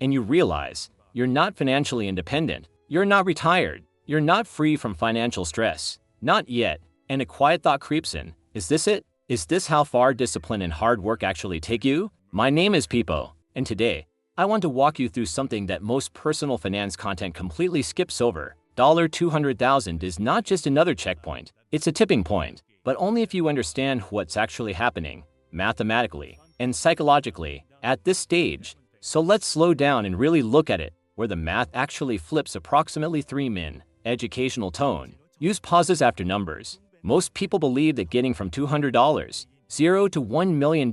and you realize you're not financially independent, you're not retired, you're not free from financial stress. Not yet. And a quiet thought creeps in. Is this it? Is this how far discipline and hard work actually take you? My name is Pipo, and today, I want to walk you through something that most personal finance content completely skips over. $200,000 is not just another checkpoint, it's a tipping point, but only if you understand what's actually happening, mathematically and psychologically, at this stage. So let's slow down and really look at it, where the math actually flips approximately 3 min. Educational tone. Use pauses after numbers. Most people believe that getting from $200, $0 to $1 million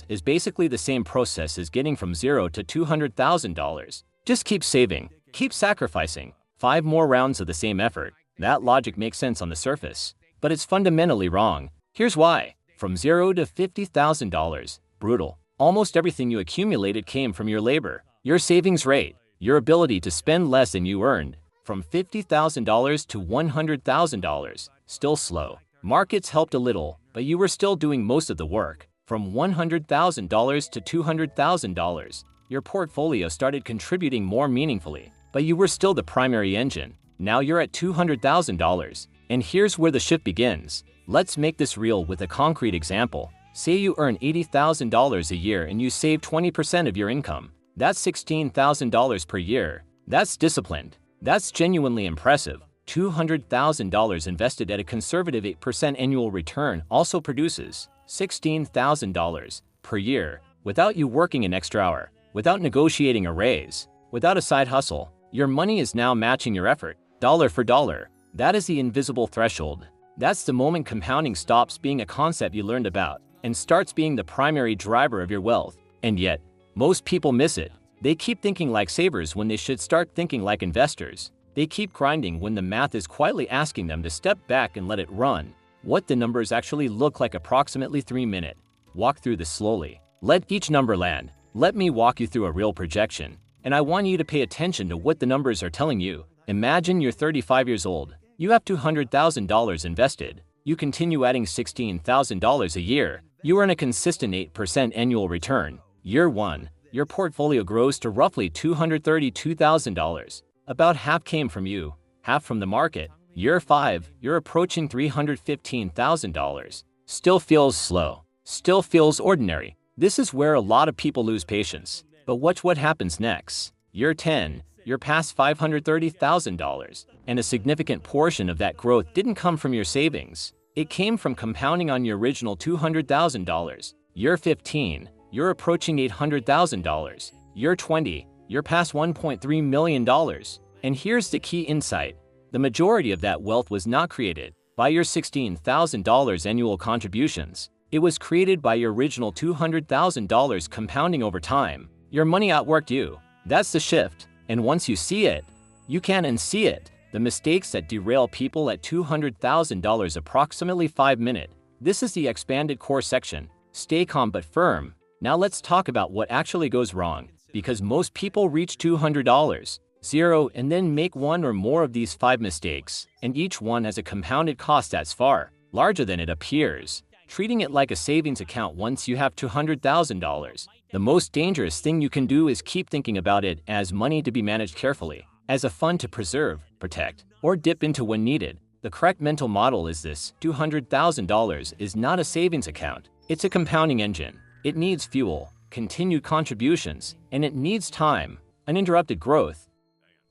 is basically the same process as getting from $0 to $200,000. Just keep saving, keep sacrificing. 5 more rounds of the same effort. That logic makes sense on the surface, but it's fundamentally wrong. Here's why. From $0 to $50,000, brutal. Almost everything you accumulated came from your labor, your savings rate, your ability to spend less than you earned. From $50,000 to $100,000, still slow. Markets helped a little, but you were still doing most of the work. From $100,000 to $200,000, your portfolio started contributing more meaningfully, but you were still the primary engine. Now you're at $200,000, and here's where the shift begins. Let's make this real with a concrete example. Say you earn $80,000 a year and you save 20% of your income. That's $16,000 per year. That's disciplined. That's genuinely impressive. $200,000 invested at a conservative 8% annual return also produces $16,000 per year without you working an extra hour, without negotiating a raise, without a side hustle. Your money is now matching your effort, dollar for dollar. That is the invisible threshold. That's the moment compounding stops being a concept you learned about and starts being the primary driver of your wealth. And yet, most people miss it. They keep thinking like savers when they should start thinking like investors. They keep grinding when the math is quietly asking them to step back and let it run. What the numbers actually look like approximately 3 minutes. Walk through this slowly. Let each number land. Let me walk you through a real projection. And I want you to pay attention to what the numbers are telling you. Imagine you're 35 years old. You have $200,000 invested. You continue adding $16,000 a year. You earn a consistent 8% annual return. Year 1, your portfolio grows to roughly $232,000. About half came from you, half from the market. Year 5, you're approaching $315,000. Still feels slow. Still feels ordinary. This is where a lot of people lose patience. But watch what happens next. Year 10, you're past $530,000. And a significant portion of that growth didn't come from your savings. It came from compounding on your original $200,000. Year 15, you're approaching $800,000. Year 20, you're past $1.3 million. And here's the key insight. The majority of that wealth was not created by your $16,000 annual contributions. It was created by your original $200,000 compounding over time. Your money outworked you. That's the shift. And once you see it, you can unsee it. The mistakes that derail people at $200,000 approximately 5 minutes. This is the expanded core section. Stay calm but firm. Now let's talk about what actually goes wrong. Because most people reach $200, 0, and then make one or more of these 5 mistakes. And each one has a compounded cost that's far larger than it appears. Treating it like a savings account once you have $200,000. The most dangerous thing you can do is keep thinking about it as money to be managed carefully, as a fund to preserve, protect, or dip into when needed. The correct mental model is this: $200,000 is not a savings account. It's a compounding engine. It needs fuel, continued contributions, and it needs time, uninterrupted growth.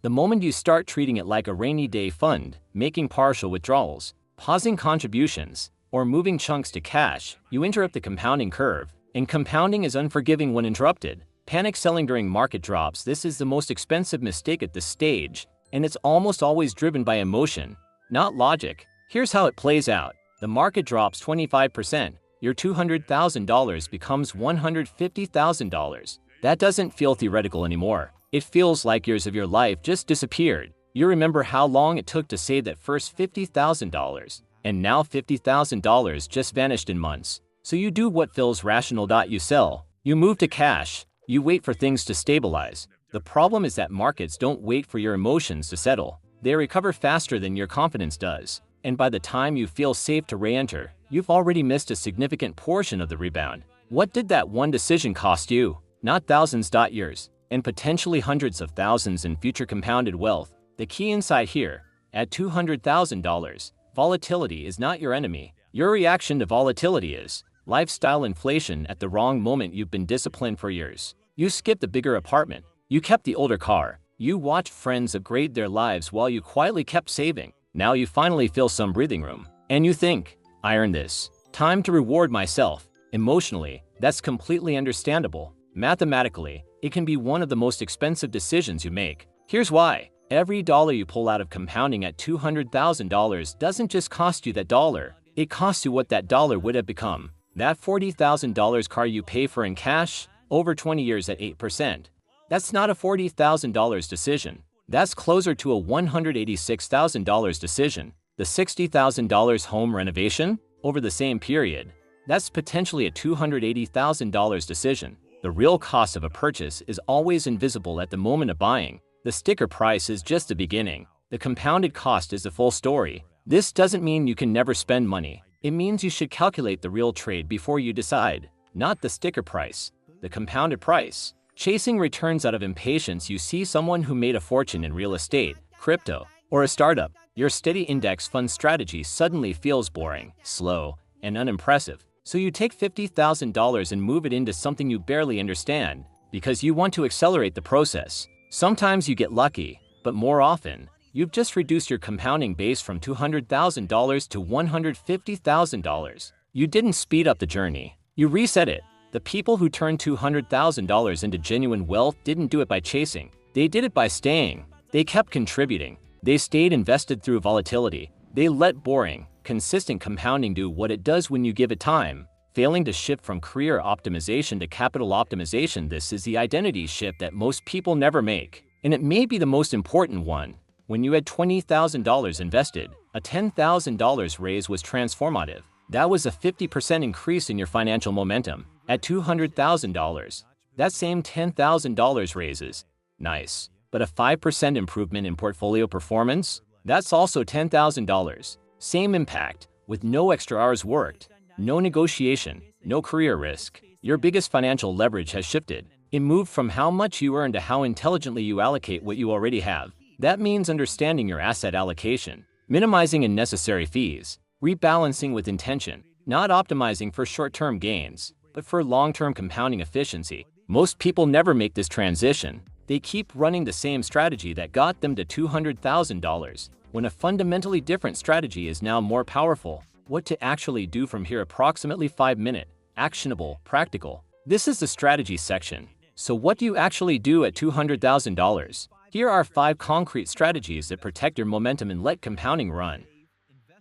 The moment you start treating it like a rainy day fund, making partial withdrawals, pausing contributions, or moving chunks to cash, you interrupt the compounding curve. And compounding is unforgiving when interrupted. Panic selling during market drops. This is the most expensive mistake at this stage, and it's almost always driven by emotion, not logic. Here's how it plays out. The market drops 25%. Your $200,000 becomes $150,000. That doesn't feel theoretical anymore. It feels like years of your life just disappeared. You remember how long it took to save that first $50,000, and now $50,000 just vanished in months. So you do what feels rational. You sell. You move to cash. You wait for things to stabilize. The problem is that markets don't wait for your emotions to settle. They recover faster than your confidence does. And by the time you feel safe to re-enter, you've already missed a significant portion of the rebound. What did that one decision cost you? Not thousands, years. and potentially hundreds of thousands in future compounded wealth. The key insight here, at $200,000, volatility is not your enemy. Your reaction to volatility is lifestyle inflation. At the wrong moment. You've been disciplined for years. You skipped the bigger apartment. You kept the older car. You watched friends upgrade their lives while you quietly kept saving. Now you finally feel some breathing room. And you think, I earned this. Time to reward myself. Emotionally, that's completely understandable. Mathematically, it can be one of the most expensive decisions you make. Here's why. Every dollar you pull out of compounding at $200,000 doesn't just cost you that dollar. It costs you what that dollar would have become. That $40,000 car you pay for in cash, over 20 years at 8%. That's not a $40,000 decision. That's closer to a $186,000 decision. The $60,000 home renovation, over the same period, that's potentially a $280,000 decision. The real cost of a purchase is always invisible at the moment of buying. The sticker price is just the beginning. The compounded cost is the full story. This doesn't mean you can never spend money. It means you should calculate the real trade before you decide, not the sticker price, the compounded price. Chasing returns out of impatience. You see someone who made a fortune in real estate, crypto, or a startup. Your steady index fund strategy suddenly feels boring, slow, and unimpressive. So you take $50,000 and move it into something you barely understand because you want to accelerate the process. Sometimes you get lucky, but more often, you've just reduced your compounding base from $200,000 to $150,000. You didn't speed up the journey. You reset it. The people who turned $200,000 into genuine wealth didn't do it by chasing. They did it by staying. They kept contributing. They stayed invested through volatility. They let boring, consistent compounding do what it does when you give it time. Failing to shift from career optimization to capital optimization. This is the identity shift that most people never make. And it may be the most important one. When you had $20,000 invested, a $10,000 raise was transformative. That was a 50% increase in your financial momentum. At $200,000, that same $10,000 raises. Nice. But a 5% improvement in portfolio performance? That's also $10,000. Same impact, with no extra hours worked, no negotiation, no career risk. Your biggest financial leverage has shifted. It moved from how much you earn to how intelligently you allocate what you already have. That means understanding your asset allocation, minimizing unnecessary fees, rebalancing with intention, not optimizing for short-term gains, but for long-term compounding efficiency. Most people never make this transition. They keep running the same strategy that got them to $200,000, when a fundamentally different strategy is now more powerful. What to actually do from here? Approximately 5-minute, actionable, practical. This is the strategy section. So what do you actually do at $200,000? Here are 5 concrete strategies that protect your momentum and let compounding run.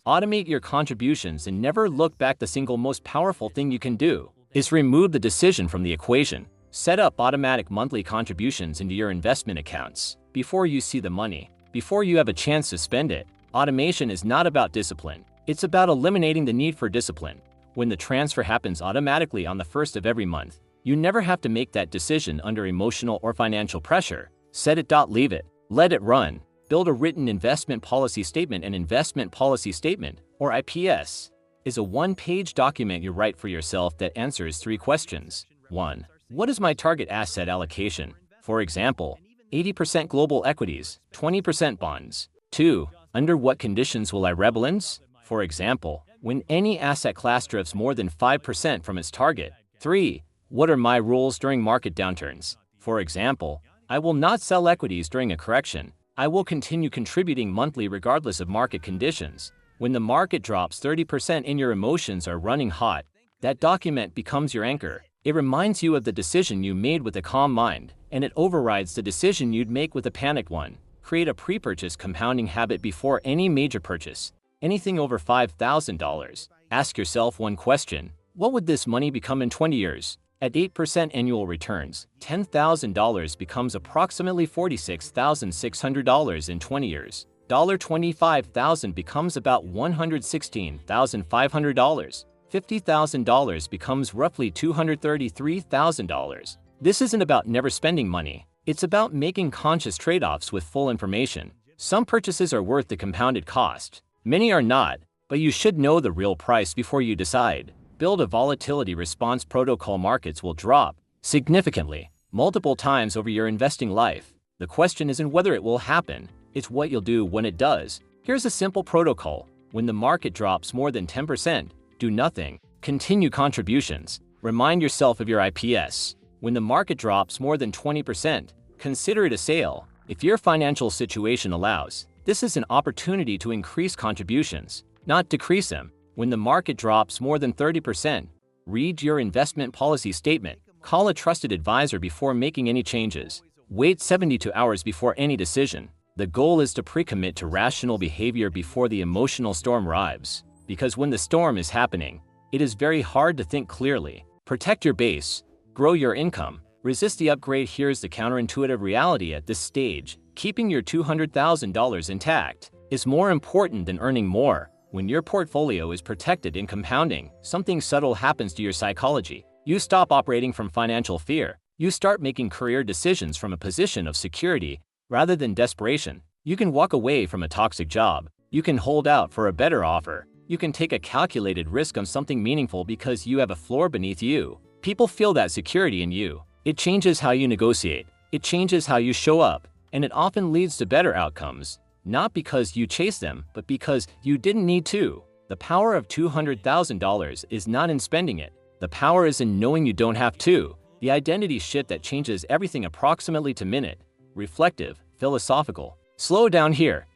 Automate your contributions and never look back. The single most powerful thing you can do is remove the decision from the equation. Set up automatic monthly contributions into your investment accounts before you see the money, before you have a chance to spend it. Automation is not about discipline. It's about eliminating the need for discipline. When the transfer happens automatically on the 1st of every month, you never have to make that decision under emotional or financial pressure. Set it, leave it, let it run. Build a written investment policy statement. An investment policy statement, or IPS, is a one-page document you write for yourself that answers 3 questions. 1. What is my target asset allocation? For example, 80% global equities, 20% bonds. 2. Under what conditions will I rebalance? For example, when any asset class drifts more than 5% from its target. 3. What are my rules during market downturns? For example, I will not sell equities during a correction. I will continue contributing monthly regardless of market conditions. When the market drops 30% and your emotions are running hot, that document becomes your anchor. It reminds you of the decision you made with a calm mind, and it overrides the decision you'd make with a panicked one. Create a pre-purchase compounding habit before any major purchase. Anything over $5,000. Ask yourself one question. What would this money become in 20 years? At 8% annual returns, $10,000 becomes approximately $46,600 in 20 years. $25,000 becomes about $116,500. $50,000 becomes roughly $233,000. This isn't about never spending money. It's about making conscious trade-offs with full information. Some purchases are worth the compounded cost. Many are not, but you should know the real price before you decide. Build a volatility response protocol. Markets will drop significantly. multiple times over your investing life. The question isn't whether it will happen, it's what you'll do when it does. Here's a simple protocol. When the market drops more than 10%, do nothing. Continue contributions. Remind yourself of your IPS. When the market drops more than 20%, consider it a sale. If your financial situation allows, this is an opportunity to increase contributions, not decrease them. When the market drops more than 30%, read your investment policy statement. Call a trusted advisor before making any changes. Wait 72 hours before any decision. The goal is to pre-commit to rational behavior before the emotional storm arrives. Because when the storm is happening, it is very hard to think clearly. Protect your base. Grow your income. Resist the upgrade. Here's the counterintuitive reality at this stage. Keeping your $200,000 intact is more important than earning more. When your portfolio is protected and compounding, something subtle happens to your psychology. You stop operating from financial fear. You start making career decisions from a position of security rather than desperation. You can walk away from a toxic job. You can hold out for a better offer. You can take a calculated risk on something meaningful because you have a floor beneath you. People feel that security in you. It changes how you negotiate. It changes how you show up. And it often leads to better outcomes. Not because you chase them, but because you didn't need to. The power of $200,000 is not in spending it. The power is in knowing you don't have to. The identity shift that changes everything approximately to minute. Reflective, philosophical. Slow down here.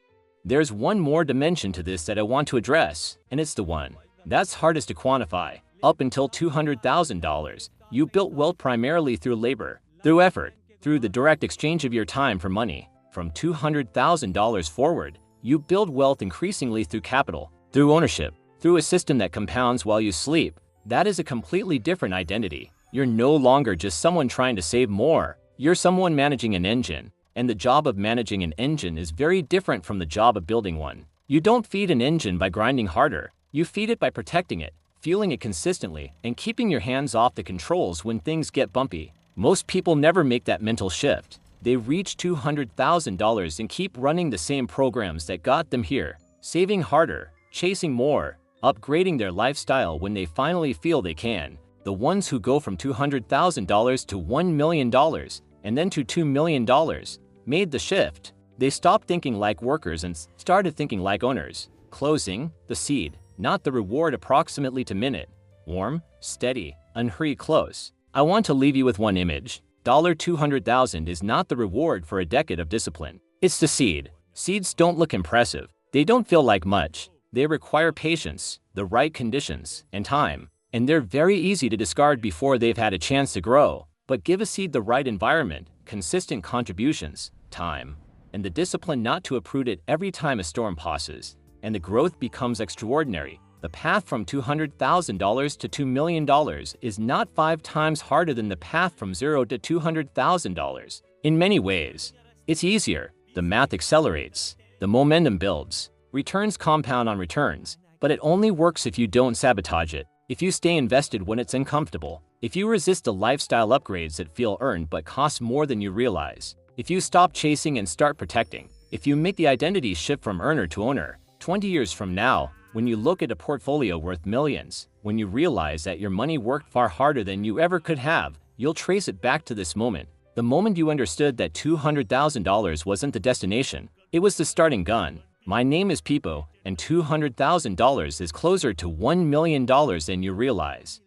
There's one more dimension to this that I want to address, and it's the one that's hardest to quantify. Up until $200,000, you built wealth primarily through labor, through effort, through the direct exchange of your time for money. From $200,000 forward, you build wealth increasingly through capital, through ownership, through a system that compounds while you sleep. That is a completely different identity. You're no longer just someone trying to save more. You're someone managing an engine. And the job of managing an engine is very different from the job of building one. You don't feed an engine by grinding harder. You feed it by protecting it, fueling it consistently, and keeping your hands off the controls when things get bumpy. Most people never make that mental shift. They reach $200,000 and keep running the same programs that got them here, saving harder, chasing more, upgrading their lifestyle when they finally feel they can. The ones who go from $200,000 to $1 million and then to $2 million made the shift. They stopped thinking like workers and started thinking like owners. Closing, the seed, not the reward approximately to minute. Warm, steady, unhurried close. I want to leave you with one image. $200,000 is not the reward for a decade of discipline. It's the seed. Seeds don't look impressive. They don't feel like much. They require patience, the right conditions, and time. And they're very easy to discard before they've had a chance to grow. But give a seed the right environment, consistent contributions, time, and the discipline not to uproot it every time a storm passes, and the growth becomes extraordinary. The path from $200,000 to $2 million is not 5 times harder than the path from $0 to $200,000. In many ways, it's easier. The math accelerates. The momentum builds. Returns compound on returns, but it only works if you don't sabotage it. If you stay invested when it's uncomfortable. If you resist the lifestyle upgrades that feel earned but cost more than you realize. If you stop chasing and start protecting. If you make the identity shift from earner to owner. 20 years from now, when you look at a portfolio worth millions, when you realize that your money worked far harder than you ever could have, you'll trace it back to this moment. The moment you understood that $200,000 wasn't the destination, it was the starting gun. My name is Pipo, and $200,000 is closer to $1 million than you realize.